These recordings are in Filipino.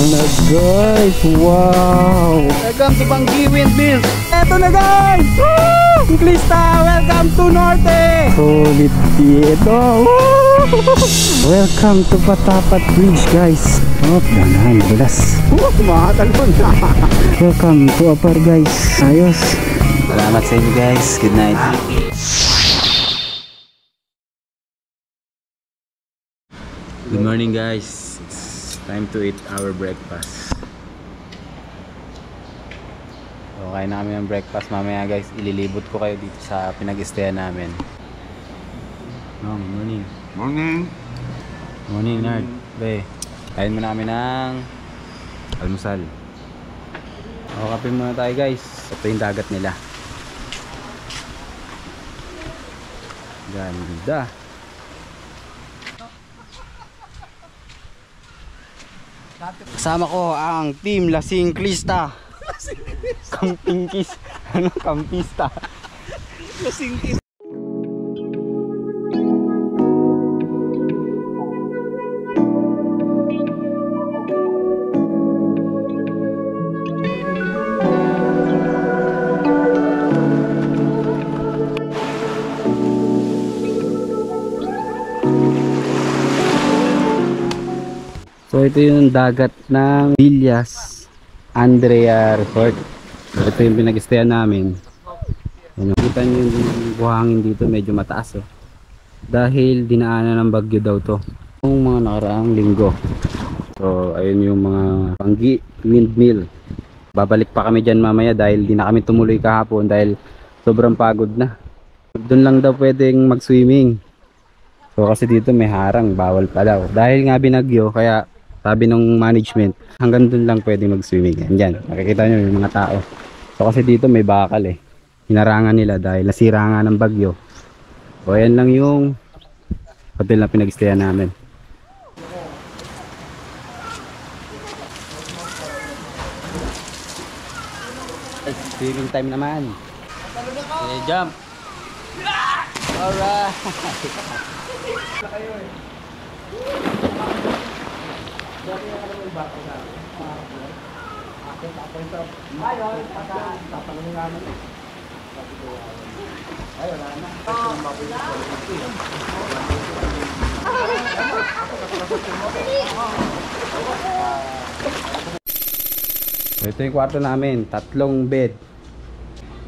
na guys, wow! Welcome to Bangi Windmills! Eto na guys! Woo! Ciclista, welcome to Norte! Solid dito! Welcome to Patapat Bridge guys! Oh, ganahan, bulas! Kumatalon na! Welcome to Apar guys! Ayos! Salamat sa inyo guys! Good night! Good morning guys! It's time to eat our breakfast. So, kain na kami ng breakfast mamaya guys. Ililibot ko kayo dito sa pinag-stayan namin. Oh, good morning. Morning. Morning Nard. Be, kain muna kami ng almusal. O, kape muna tayo guys. Ito yung dagat nila. Ganda. Kasama ko ang team Lasingklista. Kampingkis. Ano? Kampista. Lasingkis. So ito yung dagat ng Villas Andrea Resort. So ito yung pinag-stayan namin. Nakita nyo yung buhangin dito, medyo mataas dahil dinaanan ng bagyo daw to yung mga nakaraang linggo. So ayun yung mga Bangi Windmill. Babalik pa kami dyan mamaya dahil di na kami tumuloy kahapon dahil sobrang pagod na. Doon lang daw pwedeng mag-swimming. So kasi dito may harang, bawal pa daw dahil nga binagyo, kaya sabi ng management hanggang dun lang pwede mag-swimming. Yan, makikita nyo yung mga tao. So kasi dito may bakal hinarangan nila dahil nasira nga ng bagyo. So ayan lang yung hotel na pinag-stayan namin. Swimming time naman. Okay, jump. Alright. Ito yung kwarto namin, 3 bed,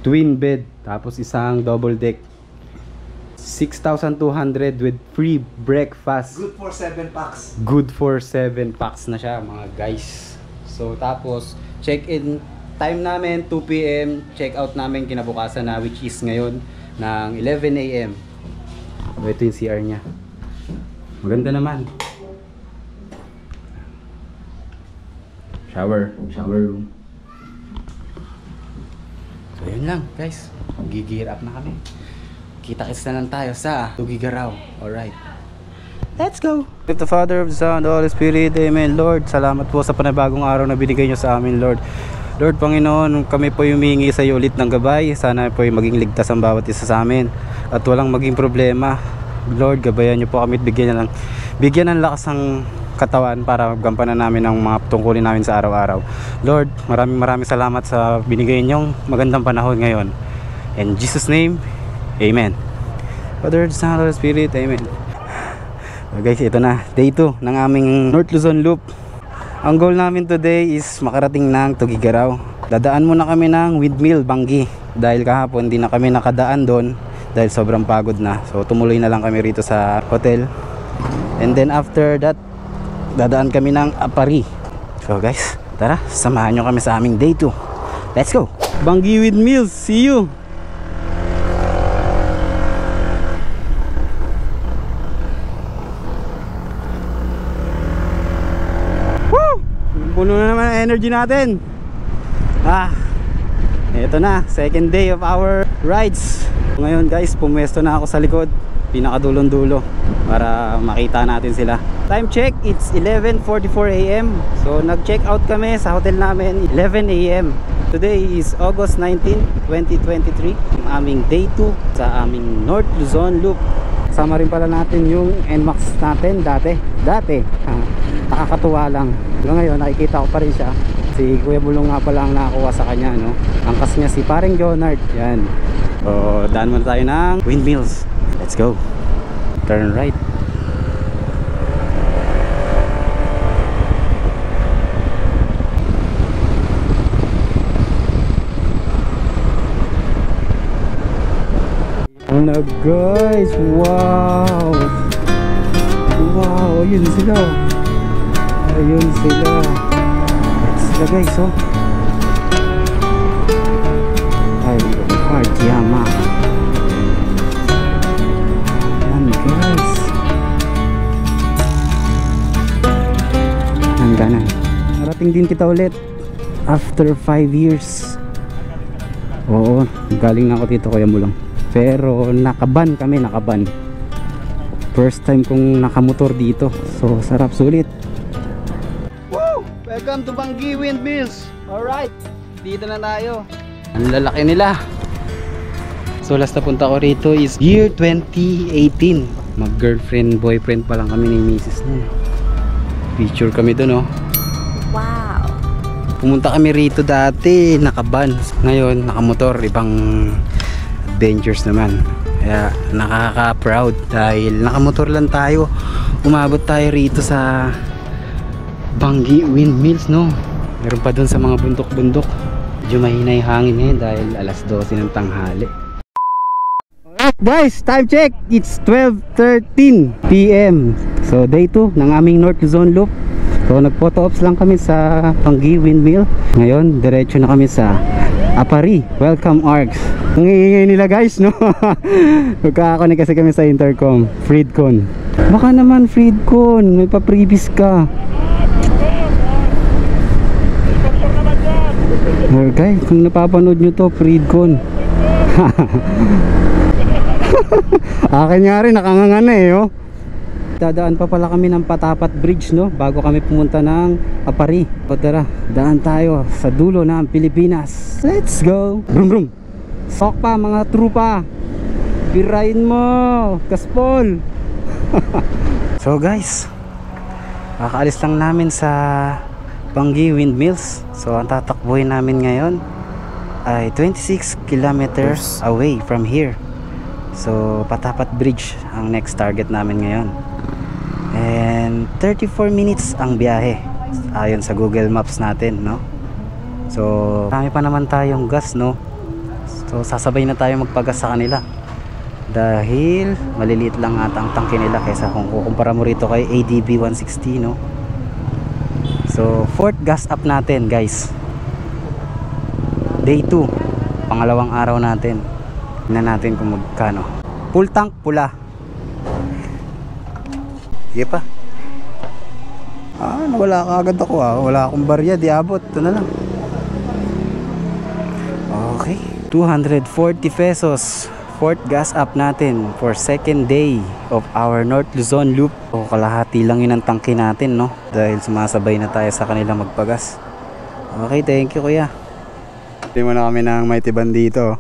twin bed, tapos isang double deck. 6,200 with free breakfast. Good for 7 packs. Good for 7 packs na siya mga guys. So tapos check-in time namin 2 PM, check-out namin kinabukasan na which is ngayon ng 11 AM. Ito yung CR nya. Maganda naman. Shower room. So yun lang guys. Gigir up na kami. Kita-kits na lang tayo sa Tugigaraw. Alright. Let's go! With the Father, of the Son, the Holy Spirit. Amen. Lord, salamat po sa panibagong araw na binigay nyo sa amin, Lord. Lord, Panginoon, kami po humingi sa iyo ulit ng gabay. Sana po yung maging ligtas ang bawat isa sa amin. At walang maging problema. Lord, gabayan nyo po kami at bigyan ng lakas ng katawan para gampanan namin ang mga tungkulin namin sa araw-araw. Lord, maraming salamat sa binigay nyong magandang panahon ngayon. In Jesus' name, Amen. Father, Son, Holy Spirit, Amen. So guys, ito na, day 2 ng aming North Luzon Loop. Ang goal namin today is makarating ng Tugigaraw. Dadaan muna kami ng Windmill, Bangi. Dahil kahapon hindi na kami nakadaan doon dahil sobrang pagod na. So tumuloy na lang kami rito sa hotel. And then after that, dadaan kami ng Apari. So guys, tara, samahan nyo kami sa aming day 2. Let's go! Bangi Windmills, see you! Puno na naman ang energy natin. Ito na, second day of our rides. Ngayon guys, pumwesto na ako sa likod, pinakadulong dulo para makita natin sila. Time check, it's 11:44 AM. So nag check out kami sa hotel namin 11 AM. Today is August 19, 2023. Yung aming day 2 sa aming North Luzon Loop. Kasama rin pala natin yung NMAX natin dati. Nakakatuwa lang. Hanggang ngayon nakikita ko pa rin siya. Si Kuya Bulong nga pala ang nakakuha sa kanya, no? Angkas niya si paring Jonard. Yan. So daan muna tayo ng windmills. Let's go. Turn right. Na guys, wow, wow, ayun sila, guys, oh, ay, hard yama, yan guys, hangganan, narating din kita ulit after 5 years. Oo, galing na ako dito Kuya Mulong. Pero nakaban kami, nakaban. First time kong nakamotor dito. So sarap, sulit. Woo! Welcome to Bangi Windmills. Alright, dito na tayo. Ang lalaki nila. So last na punta ko rito is year 2018. Mag girlfriend, boyfriend pa lang kami ni Mrs. nun. Picture kami dun, oh. Wow. Pumunta kami rito dati, nakaban. Ngayon, nakamotor, ibang adventures naman. Kaya nakaka-proud dahil nakamotor lang tayo. Umabot tayo rito sa Bangi Windmills, no. Meron pa dun sa mga bundok-bundok. Medyo mahina yung hangin ngayon dahil alas 12 ng tanghali. Alright guys, time check. It's 12:13 PM. So day 2 ng aming North Luzon Loop. So nag-photo ops lang kami sa Bangi Windmill. Ngayon, diretso na kami sa Apari, Welcome Arcs. Ang iingay nila guys, no? Magkakakonek kasi kami sa intercom. Freedcon. Baka naman Freedcon, may pa-previous ka. Okay, kung napapanood nyo to, Freedcon. Akin nga rin, nakanganga na eh, oh. Dadaan pa pala kami ng Patapat Bridge, no? Bago kami pumunta ng Apari. O tara, daan tayo sa dulo ng Pilipinas. Let's go! Brum brum! Sok pa mga trupa, birain mo Kaspol. So guys, kakaalis lang namin sa Bangi Windmills. So ang tatakbuhin namin ngayon ay 26 kilometers away from here. So Patapat Bridge ang next target namin ngayon. And 34 minutes ang biyahe ayon sa Google Maps natin, no? So marami pa naman tayong gas, no? So sasabay na tayo magpagas sa kanila dahil maliliit lang ata ang tangke nila kaysa kung kukumpara mo rito kay ADB 160, no? So fourth gas up natin guys, day 2, pangalawang araw natin. Tingnan natin kung magkano. Full tank, pula. Sige pa. Nawala ka agad ako, wala akong barya, di abot. Ito na lang. Okay, 240 pesos. Fourth gas up natin for second day of our North Luzon Loop. So kalahati lang yun ang tangke natin, no? Dahil sumasabay na tayo sa kanila magpagas. Okay, thank you kuya. Hindi mo na kami ng may tiban dito.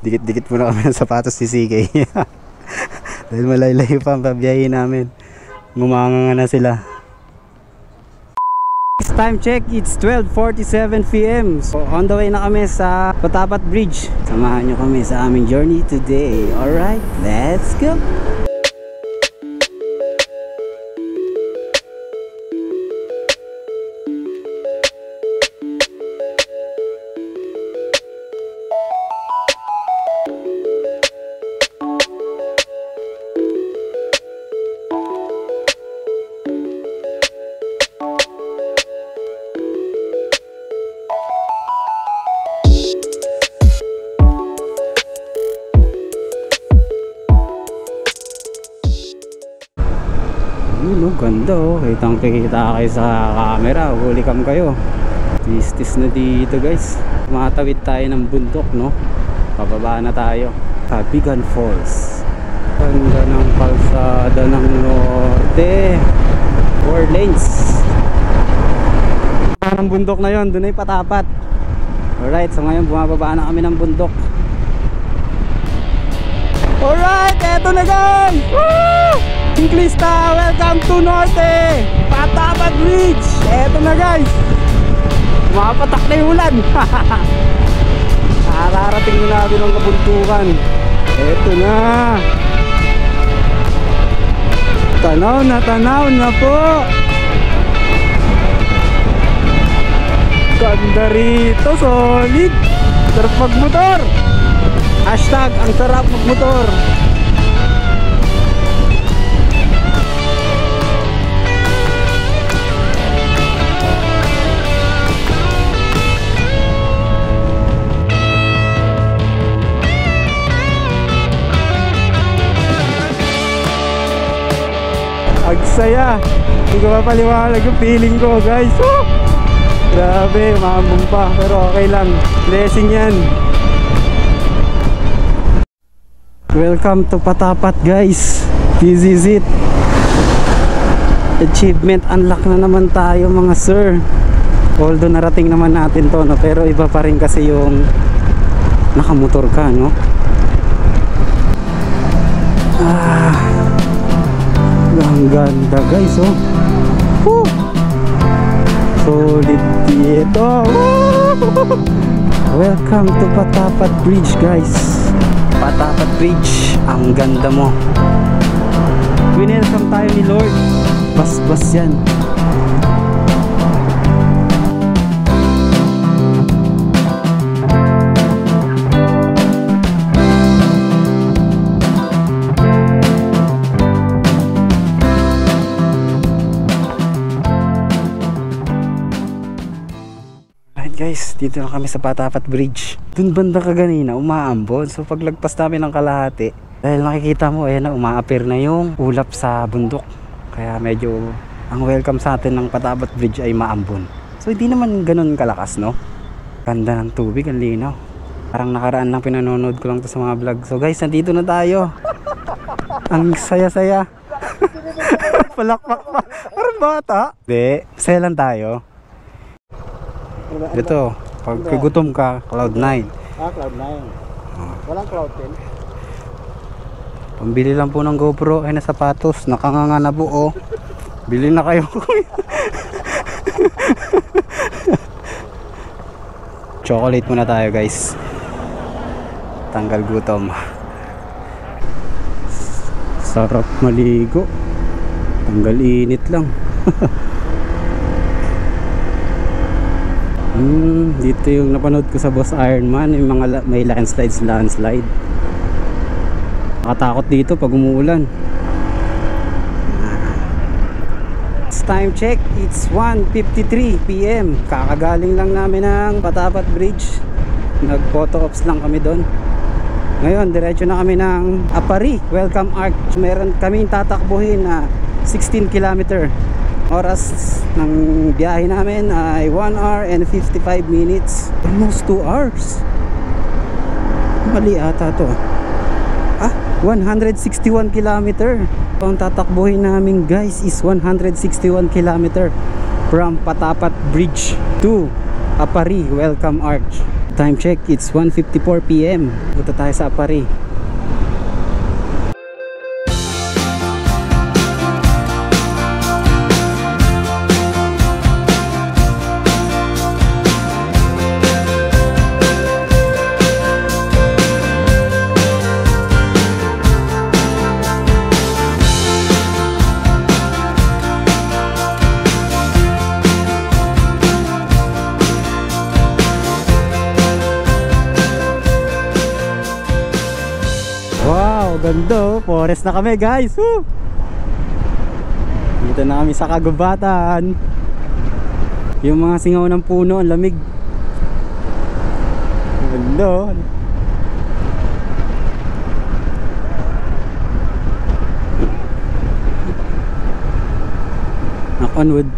Dikit-dikit mo na kami ng sapatos ni CK. Dahil malayo-layo pa ang pabiyahin namin. Ngumanga na sila. Time check, it's 12:47 PM. So on the way na kami sa Patapat Bridge. Samahan nyo kami sa aming journey today. Alright, let's go. Ganda oh, kitang kikita kayo sa camera, huli cam kayo. Tis-tis na dito guys. Tumatawid tayo ng bundok, no? Pababa na tayo sa Bigan Falls. Ganda ng kalsada ng norte, 4 lanes. Ang bundok na yon, doon ay Patapat. Alright, so ngayon bumababa na kami ng bundok. Alright, eto na guys! Woo! Ciclista, welcome to Norte Patapat Bridge. Eto na guys. Mapatak na yung ulan. Nararating na natin ang kabuntukan. Eto na. Tanaw na po. Ganda rito, solid. Sarap magmotor. Hashtag ang sarap magmotor. Agsaya. Hindi ko mapaliwanag yung feeling ko guys. Woo! Grabe, maambong pa. Pero okay lang. Blessing yan. Welcome to Patapat guys. This is it. Achievement unlock na naman tayo mga sir. Although narating naman natin to, no? Pero iba pa rin kasi yung nakamotor ka, no? Ang ganda guys, oh. Woo! Solid dito. Welcome to Patapat Bridge guys. Patapat Bridge, ang ganda mo. Winelcome tayo ni Lord. Bas-bas yan. Guys, dito na kami sa Patapat Bridge. Dun banda kaganina, umaambon. So paglagpas namin ng kalahati, dahil nakikita mo, ayan na, umaapir na yung ulap sa bundok. Kaya medyo, ang welcome sa atin ng Patapat Bridge ay maambon. So hindi naman ganun kalakas, no? Ganda ng tubig, ang linaw. Parang nakaraan lang pinanonood ko lang to sa mga vlog. So guys, nandito na tayo. Ang saya-saya. Palakpak pa. Parang bata. Hindi, saya lang tayo. Ito, pag gutom ka, Cloud9. Cloud9. Walang Cloud10. Pambili lang po ng GoPro ay na sapatos, nakanganga na po, oh. Bili na kayo. Chocolate muna tayo guys. Tanggal gutom. Sarap maligo. Tanggal init lang. Dito yung napanood ko sa Boss Ironman, yung mga may landslide. Nakatakot dito pag umuulan. It's time check, it's 1:53 PM. Kakagaling lang namin ng Patapat Bridge. Nag photo ops lang kami doon. Ngayon diretso na kami ng Apari Welcome Arch. Meron kaming tatakbuhin na 16 kilometer. Oras ng biyahe namin ay 1 hour and 55 minutes. Almost 2 hours. Mali ata to. 161 kilometer. Ang tatakbuhin namin guys is 161 kilometer from Patapat Bridge to Apari Welcome Arch. Time check, it's 1:54 PM. Punta tayo sa Apari. Ganda, forest na kami guys. Woo! Dito na kami sa kagubatan. Yung mga singaw ng puno, ang lamig. Ganda. Knock on wood.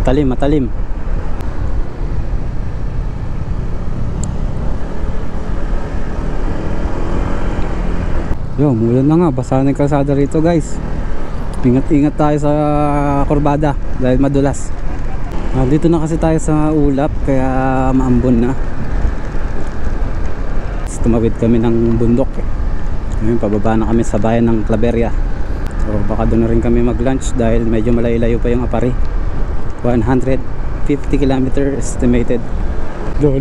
Matalim. Yo, mulan na nga, basa na yung kalsada rito guys. Ingat tayo sa kurbada dahil madulas. Dito na kasi tayo sa ulap kaya maambon na. It's tumawid kami ng bundok. Ngayon pababa na kami sa bayan ng Claveria. So baka doon na rin kami mag lunch dahil medyo malayo pa yung Apari. 150 km estimated. Lo.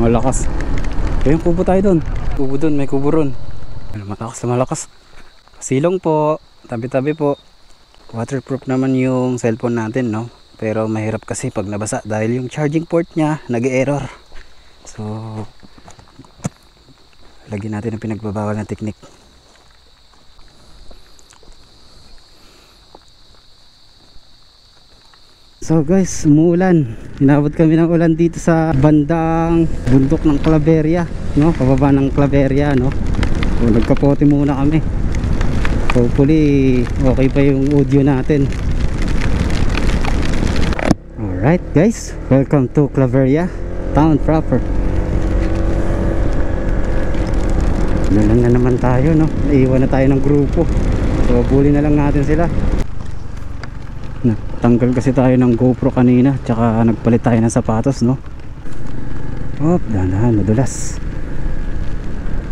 Malakas. Kaya yung kubo tayo doon. Kubo doon, may kubo ron. Malakas. Silong po, tabi-tabi po. Waterproof naman yung cellphone natin, no? Pero mahirap kasi pag nabasa dahil yung charging port niya nag-error. So lagyan natin ang pinagbabawal na technique. So guys, umuulan. Inabot kami ng ulan dito sa bandang bundok ng Claveria, no? Pababa ng Claveria, no? So nagkapote muna kami. Hopefully okay pa yung audio natin. Alright guys, welcome to Claveria town proper. Nalang na naman tayo, no? Naiwan na tayo ng grupo. So bully na lang natin sila. Tanggal kasi tayo ng GoPro kanina, tsaka nagpalit tayo ng sapatos, no? Dahan-dahan, madulas.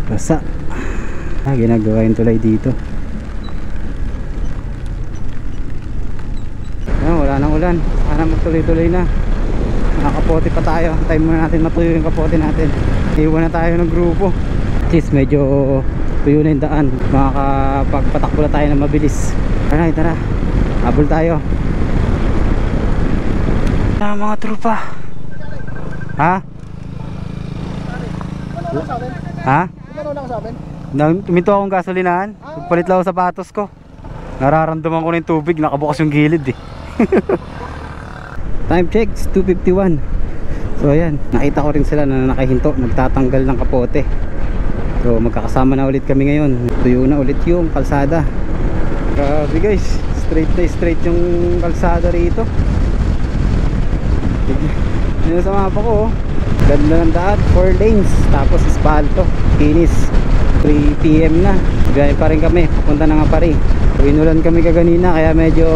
Basa. Ginagawa yung tulay dito. Wala nang ulan. Sana magtuloy-tuloy na. Nakapote pa tayo. Time muna natin matuyo yung kapote natin. Iwan na tayo ng grupo. At least medyo tuyo na yung daan. Makakapagpatakbo na tayo na mabilis. Alright, tara. Habol tayo. Mga trupa. Ha? Ha? Tuminto akong gasolinahan. Pagpalit lang ako sapatos ko. Nararamdaman ko na yung tubig. Nakabukas yung gilid eh. Time check 2:51. So ayan, nakita ko rin sila na nakahinto, nagtatanggal ng kapote. So magkakasama na ulit kami ngayon. Tuyo na ulit yung kalsada. Grabe guys, straight na straight yung kalsada rito. Yun sa mapa ko, ganda ng daan, 4 lanes, tapos espalto, kinis. 3 PM na, biyahe pa rin kami, papunta na nga Apari. Inulan kami kaganina kaya medyo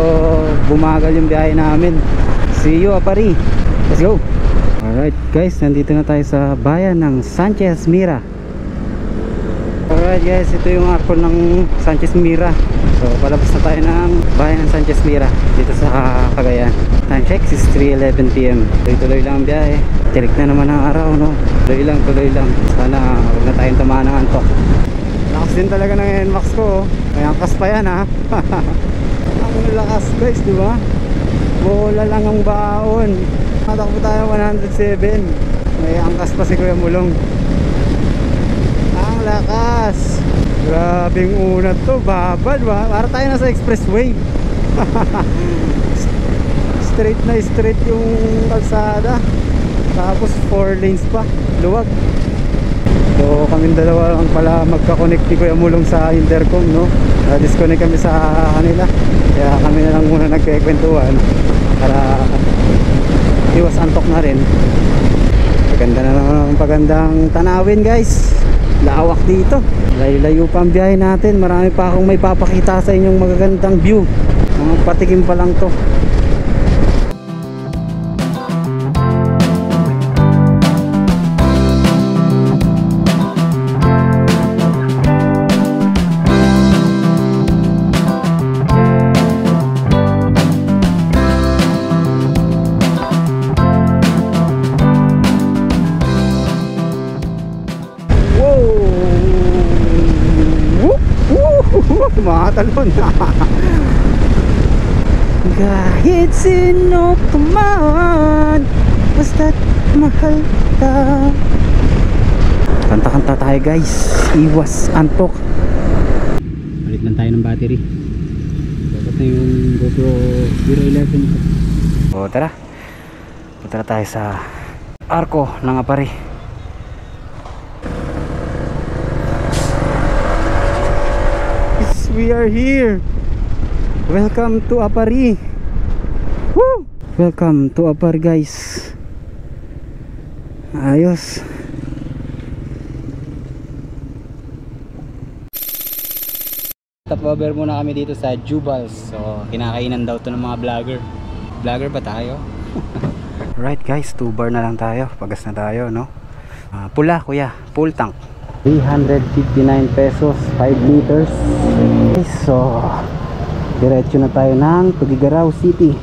bumagal yung biyahe namin. See you Apari, let's go. Alright guys, nandito na tayo sa bayan ng Sanchez Mira. Alright guys, ito yung arko ng Sanchez Mira. So palabas na tayo ng bayan ng Sanchez Mira dito sa Cagayan. Time check is 3:11 PM. Tuloy lang ang biyahe. Tirik na naman ang araw, no? Tuloy lang. Sana huwag na tayong tamaan ng antok. Lakas din talaga ng NMAX ko, oh. May angkas pa yan, ha? Ang lakas guys, di ba? Bola lang ang baon. Natakbo tayo 107. May angkas pa si Kuya Mulong. Ang lakas. Grabing unat to, babad ba? Para tayo nasa expressway. Straight yung kalsada. Tapos 4 lanes pa, luwag. So kaming dalawa lang pala magka-connect ni Kuya Mulong sa intercom, no? Disconnect kami sa kanila. Kaya kami na lang muna nagkikwentuhan para iwas antok na rin. Maganda na naman ang pagandang tanawin guys. Lawak dito. Layo-layo pa ang biyahe natin. Marami pa akong may papakita sa inyong magagandang view. Mga patikim pa lang to. Matalon. Kahit sino ka man, basta't mahal ka. Kanta-kanta tayo guys, iwas antok. Balik lang tayo ng battery. Dapat na yung GoPro 011. O tara, punta na tayo sa arko ng Apari. We are here. Welcome to Apari. Woo! Welcome to Apari guys. Ayos. Tapover muna kami dito sa Jubals. So kinakainan daw to ng mga vlogger. Vlogger ba tayo? Alright guys, 2 bar na lang tayo. Pagas na tayo, no? Pula kuya, full tank. 359 pesos, 5 liters. Okay, so diretso na tayo ng Tuguegarao City.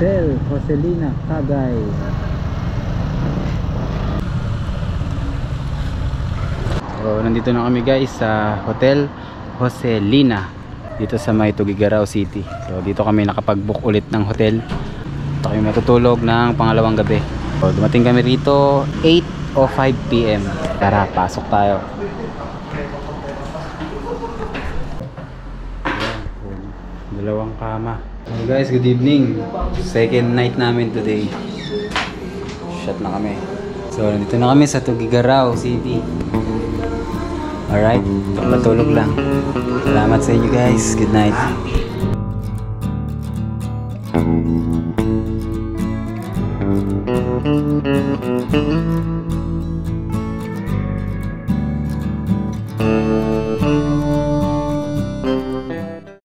Hotel Joselina Tagay. So, nandito na kami guys sa Hotel Joselina dito sa may Tuguegarao City. So dito kami nakapag-book ulit ng hotel. Dito kami matutulog ng pangalawang gabi. So dumating kami rito 8:05 PM. Tara, pasok tayo. Dalawang kama. Hey guys, good evening. Second night namin today. Shot na kami. So, nandito na kami sa Tuguegarao City. Alright, patulog lang. Salamat sa inyo guys. Good night.